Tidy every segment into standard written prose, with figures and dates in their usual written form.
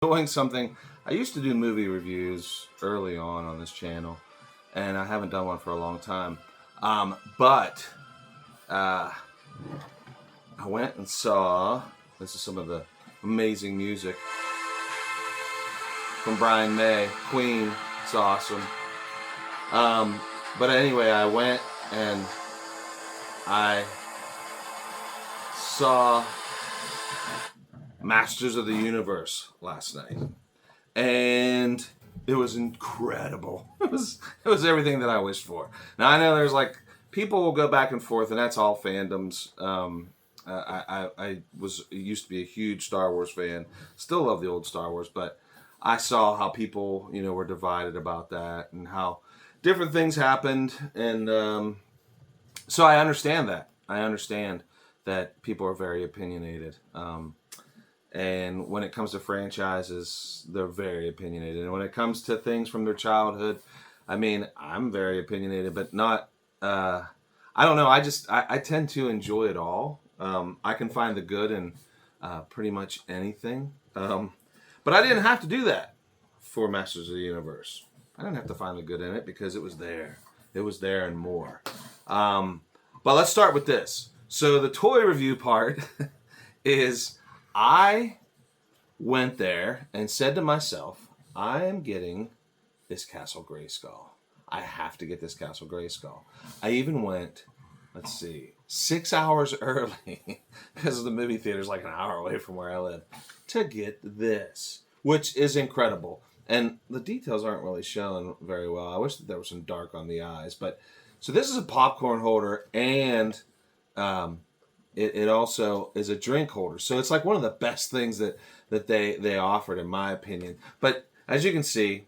Doing something. I used to do movie reviews early on this channel, and I haven't done one for a long time. But I went and saw. This is some of the amazing music from Brian May, Queen. It's awesome. But anyway, I went and I saw Masters of the Universe last night, and it was incredible. It was everything that I wished for. Now I know there's like people will go back and forth, and that's all fandoms. I used to be a huge Star Wars fan. Still love the old Star Wars, but I saw how people were divided about that and how different things happened, and so I understand that. I understand that people are very opinionated. And when it comes to franchises, they're very opinionated. And when it comes to things from their childhood, I mean, I'm very opinionated, but not. I don't know. I tend to enjoy it all. I can find the good in pretty much anything. But I didn't have to do that for Masters of the Universe. I didn't have to find the good in it because it was there. It was there and more. But let's start with this. So the toy review part is. I went there and said to myself, I am getting this Castle Grayskull. I have to get this Castle Grayskull. I even went, 6 hours early, because the movie theater is like an hour away from where I live, to get this, which is incredible. And the details aren't really shown very well. I wish that there was some dark on the eyes. But so this is a popcorn holder, and it also is a drink holder. So it's like one of the best things that they offered, in my opinion. But as you can see,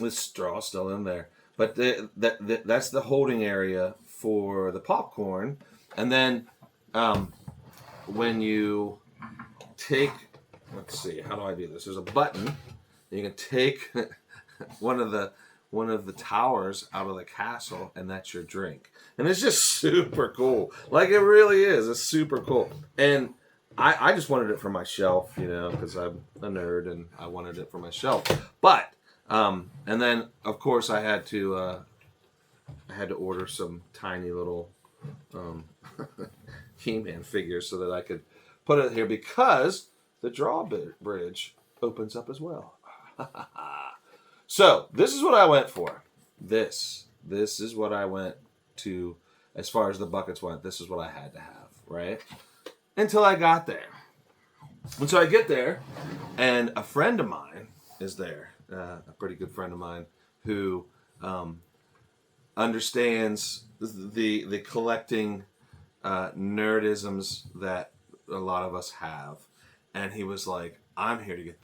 this straw's still in there. But that's the holding area for the popcorn. And then when you take, how do I do this? There's a button. You can take one of the towers out of the castle, and that's your drink. And it's just super cool. Like, it really is. It's super cool. And I just wanted it for my shelf, because I'm a nerd and I wanted it for my shelf. But, and then, of course, I had to order some tiny little He-Man figures so that I could put it here, because the drawbridge opens up as well. So, this is what I went for. This is what I went to, as far as the buckets went. This is what I had to have, right? Until I got there. And so I get there, and a friend of mine is there, a pretty good friend of mine, who understands the collecting nerdisms that a lot of us have. And he was like, I'm here to get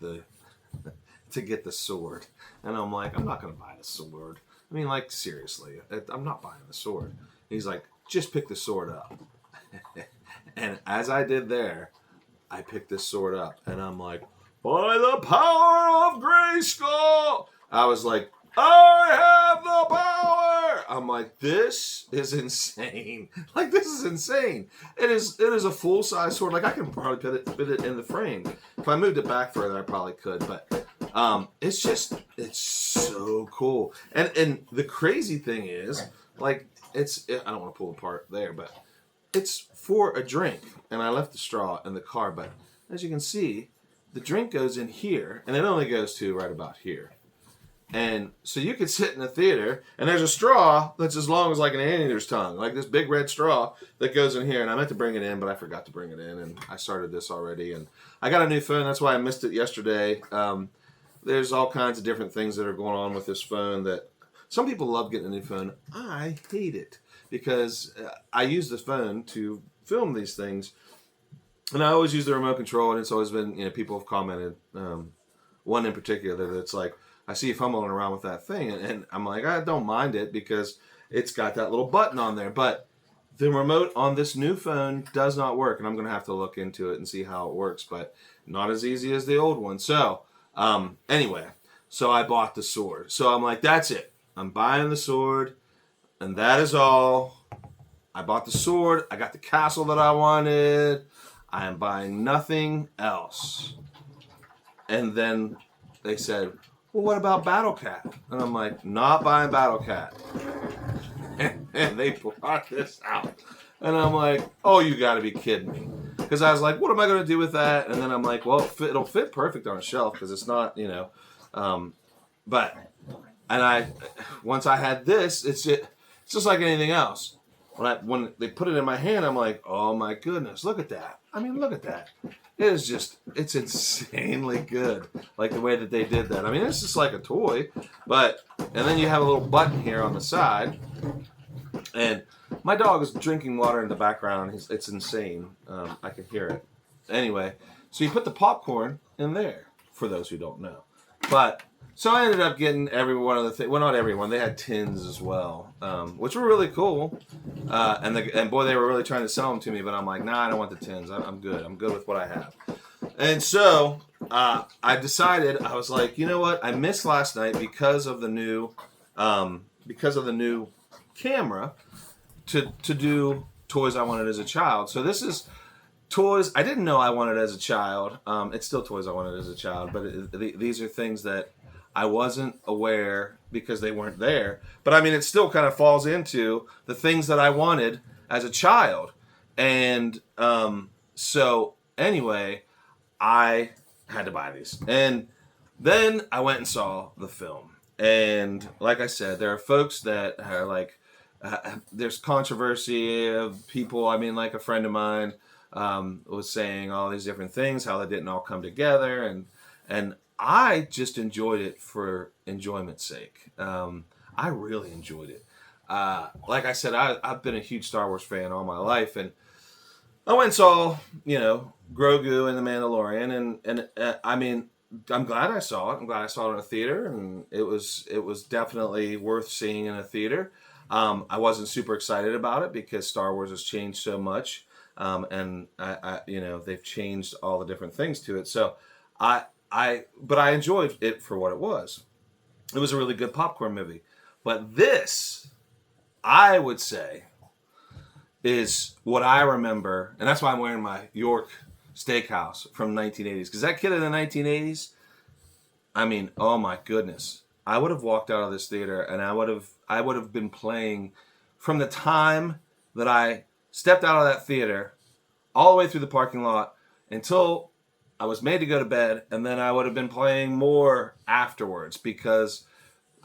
the sword. And I'm like, I'm not going to buy the sword. I mean, like, seriously, I'm not buying the sword. He's like, just pick the sword up. And as I did there, I picked this sword up. And I'm like, by the power of Grayskull! I was like, I have the power! I'm like, this is insane. Like, this is insane. It is a full-size sword. Like, I can probably fit it in the frame. If I moved it back further, I probably could. But it's so cool. And the crazy thing is, like, I don't want to pull apart there, but it's for a drink. And I left the straw in the car. But as you can see, the drink goes in here, and it only goes to right about here. And so you could sit in a theater, and there's a straw that's as long as like an anteater's tongue, like this big red straw that goes in here. And I meant to bring it in, but I forgot to bring it in, and I started this already. And I got a new phone. That's why I missed it yesterday. There's all kinds of different things that are going on with this phone that some people love getting a new phone. I hate it because I use this phone to film these things. And I always use the remote control, and it's always been, people have commented, one in particular, that's like, I see you fumbling around with that thing, and I'm like, I don't mind it because it's got that little button on there. But the remote on this new phone does not work, and I'm going to have to look into it and see how it works, but not as easy as the old one. So, anyway, so I bought the sword. So I'm like, that's it. I'm buying the sword, and that is all. I bought the sword. I got the castle that I wanted. I am buying nothing else. and then they said, well, what about Battle Cat? And I'm like, not buying Battle Cat. And they brought this out. And I'm like, oh, you got to be kidding me. Because I was like, what am I going to do with that? And then I'm like, well, it'll fit perfect on a shelf because it's not, but, and once I had this, it's just like anything else. When they put it in my hand, I'm like, oh my goodness, look at that. I mean, look at that. It's insanely good. Like the way that they did that. I mean, it's just like a toy, and then you have a little button here on the side. And my dog is drinking water in the background. It's insane. I can hear it. Anyway, so you put the popcorn in there, for those who don't know. So I ended up getting every one of the things. Well, not everyone. They had tins as well, which were really cool. And boy, they were really trying to sell them to me. But I'm like, nah, I don't want the tins. I'm good. I'm good with what I have. And so I decided, I was like, you know what? I missed last night because of the new camera to do toys I wanted as a child. So this is toys I didn't know I wanted as a child. It's still toys I wanted as a child, but these are things that I wasn't aware because they weren't there. But I mean, it still kind of falls into the things that I wanted as a child. And so anyway, I had to buy these. And then I went and saw the film. And like I said, there are folks that are like, there's controversy of people. I mean, like a friend of mine was saying all these different things, how they didn't all come together. And I just enjoyed it for enjoyment's sake. I really enjoyed it. Like I said, I've been a huge Star Wars fan all my life. And I went and saw, Grogu and The Mandalorian. And I mean, I'm glad I saw it. I'm glad I saw it in a theater, and it was definitely worth seeing in a theater. I wasn't super excited about it because Star Wars has changed so much, and they've changed all the different things to it. So but I enjoyed it for what it was. It was a really good popcorn movie. But this, I would say, is what I remember, and that's why I'm wearing my York Steakhouse from 1980s. Because that kid in the 1980s, I mean, oh my goodness, I would have walked out of this theater and I would have been playing from the time that I stepped out of that theater all the way through the parking lot until I was made to go to bed, and then I would have been playing more afterwards because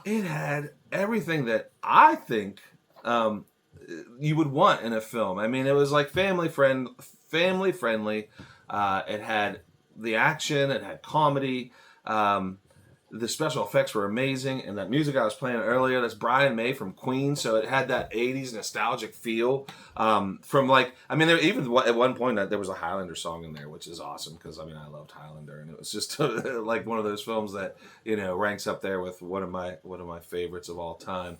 it had everything that I think you would want in a film. I mean, it was like family friendly. It had the action. It had comedy. The special effects were amazing, and that music I was playing earlier, that's Brian May from Queen, so it had that 80s nostalgic feel. Even at one point there was a Highlander song in there, which is awesome because I love Highlander, and it was just like one of those films that ranks up there with one of my favorites of all time.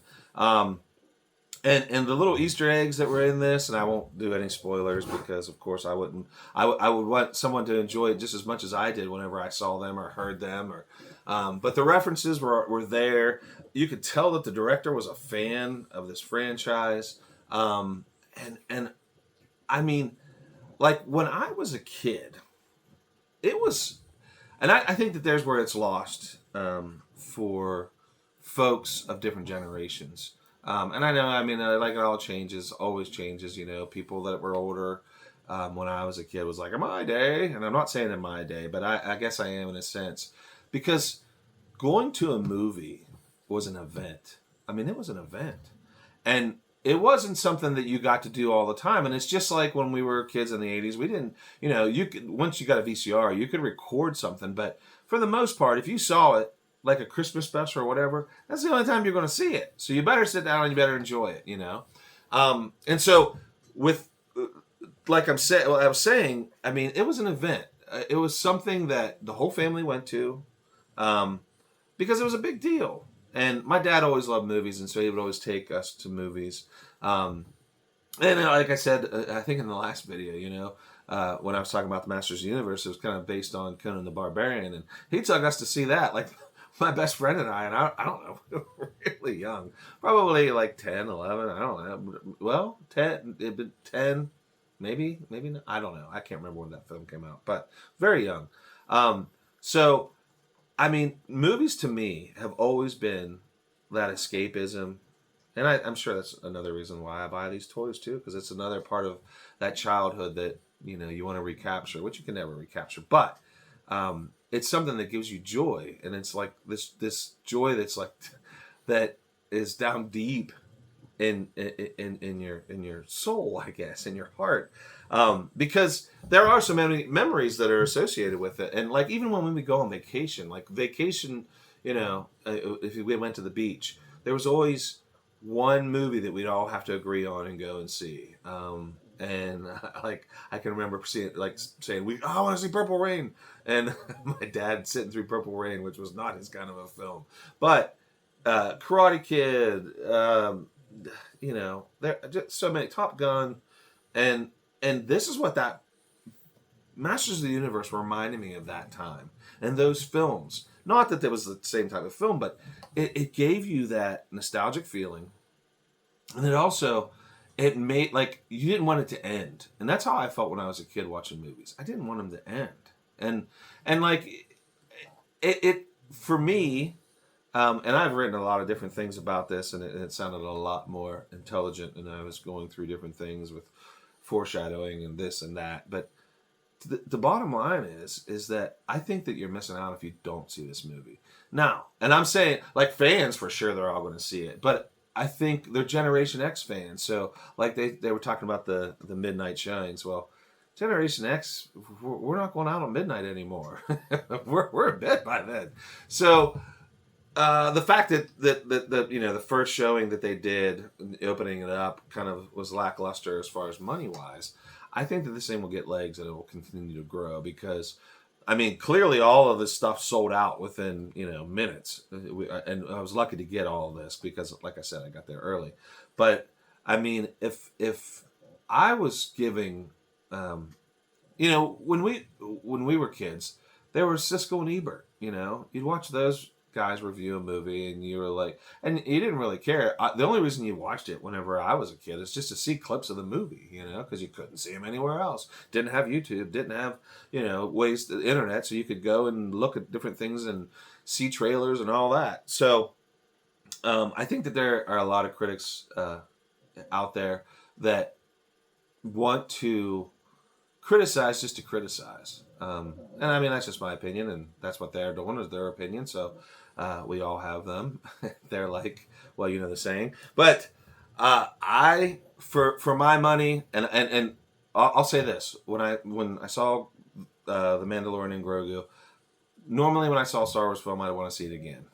And the little Easter eggs that were in this, and I won't do any spoilers because, of course, I wouldn't. I would want someone to enjoy it just as much as I did whenever I saw them or heard them. But the references were there. You could tell that the director was a fan of this franchise. And I mean, like when I was a kid, it was, and I think that there's where it's lost for folks of different generations. And I know, like it all changes, always changes, people that were older when I was a kid was like, in my day, and I'm not saying in my day, but I guess I am in a sense, because going to a movie was an event. It was an event. And it wasn't something that you got to do all the time. And it's just like when we were kids in the 80s, we didn't, you could, once you got a VCR, you could record something, but for the most part, if you saw it, like a Christmas special or whatever, that's the only time you're going to see it. So you better sit down and you better enjoy it, And so with, like I was saying, it was an event. It was something that the whole family went to because it was a big deal. And my dad always loved movies, and so he would always take us to movies. And like I said, I think in the last video, when I was talking about the Masters of the Universe, it was kind of based on Conan the Barbarian. And he took us to see that, like my best friend and I don't know, we were really young. Probably like 10, 11, I don't know. Well, 10, maybe not. I don't know. I can't remember when that film came out, but very young. So I mean, movies to me have always been that escapism. And I'm sure that's another reason why I buy these toys too, because it's another part of that childhood that you want to recapture, which you can never recapture. But it's something that gives you joy, and it's like this joy that's like that is down deep in your soul, I guess, in your heart, because there are so many memories that are associated with it. And like even when we go on vacation, if we went to the beach, there was always one movie that we'd all have to agree on and go and see. And like I can remember seeing like saying I want to see Purple Rain, and my dad sitting through Purple Rain, which was not his kind of a film, but Karate Kid, there are just so many, Top Gun, and this is what that Masters of the Universe reminded me of that time and those films. Not that there was the same type of film, but it gave you that nostalgic feeling, and it made like you didn't want it to end, and that's how I felt when I was a kid watching movies. I didn't want them to end, and like it for me. And I've written a lot of different things about this, and it sounded a lot more intelligent, and I was going through different things with foreshadowing and this and that. But the bottom line is that I think that you're missing out if you don't see this movie. Now, and I'm saying, like, fans, for sure, they're all going to see it. But I think they're Generation X fans. So, like, they were talking about the midnight showings. Well, Generation X, we're not going out on midnight anymore. we're in bed by then. So... the fact that the first showing that they did, opening it up, kind of was lackluster as far as money wise. I think that this thing will get legs and it will continue to grow because, I mean, clearly all of this stuff sold out within minutes, and I was lucky to get all of this because, like I said, I got there early. But I mean, if I was giving, when we were kids, there was Siskel and Ebert. You'd watch those guys review a movie and you were like, and you didn't really care. The only reason you watched it whenever I was a kid is just to see clips of the movie, because you couldn't see them anywhere else. Didn't have YouTube, didn't have, ways to the internet, so you could go and look at different things and see trailers and all that. So I think that there are a lot of critics out there that want to criticize just to criticize. And I mean, that's just my opinion, and that's what they're doing, is their opinion. So we all have them. They're like, well, the saying. But for my money, and I'll say this: when I saw the Mandalorian and Grogu, normally when I saw a Star Wars film, I'd want to see it again.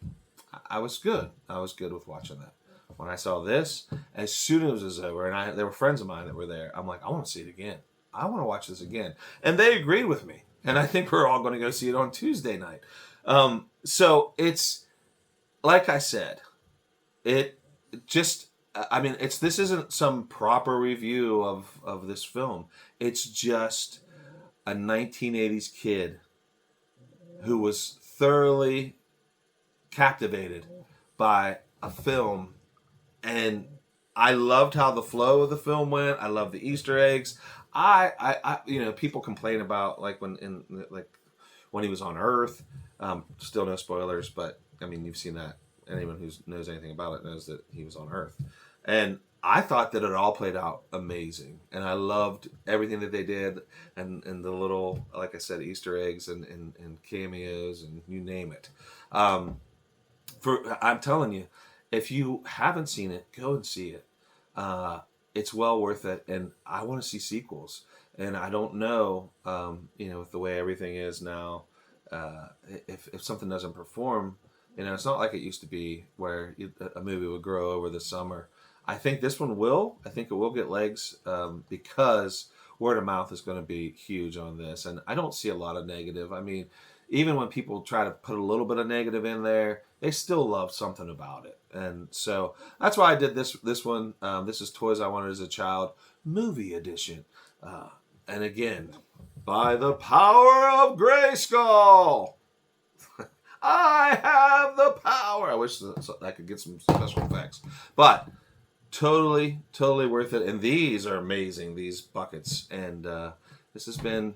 I was good. I was good with watching that. When I saw this, as soon as it was over, and there were friends of mine that were there, I'm like, I want to see it again. I want to watch this again. And they agreed with me. And I think we're all going to go see it on Tuesday night. So it's, like I said, this isn't some proper review of this film. It's just a 1980s kid who was thoroughly captivated by a film. And I loved how the flow of the film went. I loved the Easter eggs. I people complain about like when he was on Earth. Still no spoilers, but I mean you've seen that. Anyone who knows anything about it knows that he was on Earth, and I thought that it all played out amazing, and I loved everything that they did, and the little, like I said, Easter eggs and cameos and you name it. I'm telling you, if you haven't seen it, go and see it. It's well worth it, and I want to see sequels. And I don't know, with the way everything is now, if something doesn't perform, it's not like it used to be where a movie would grow over the summer. I think this one will. I think it will get legs because word of mouth is going to be huge on this, and I don't see a lot of negative. I mean, even when people try to put a little bit of negative in there, they still love something about it. And so that's why I did this one. This is Toys I Wanted as a Child, movie edition. And again, by the power of Grayskull, I have the power. I wish I could get some special effects. But totally worth it. And these are amazing, these buckets. And this has been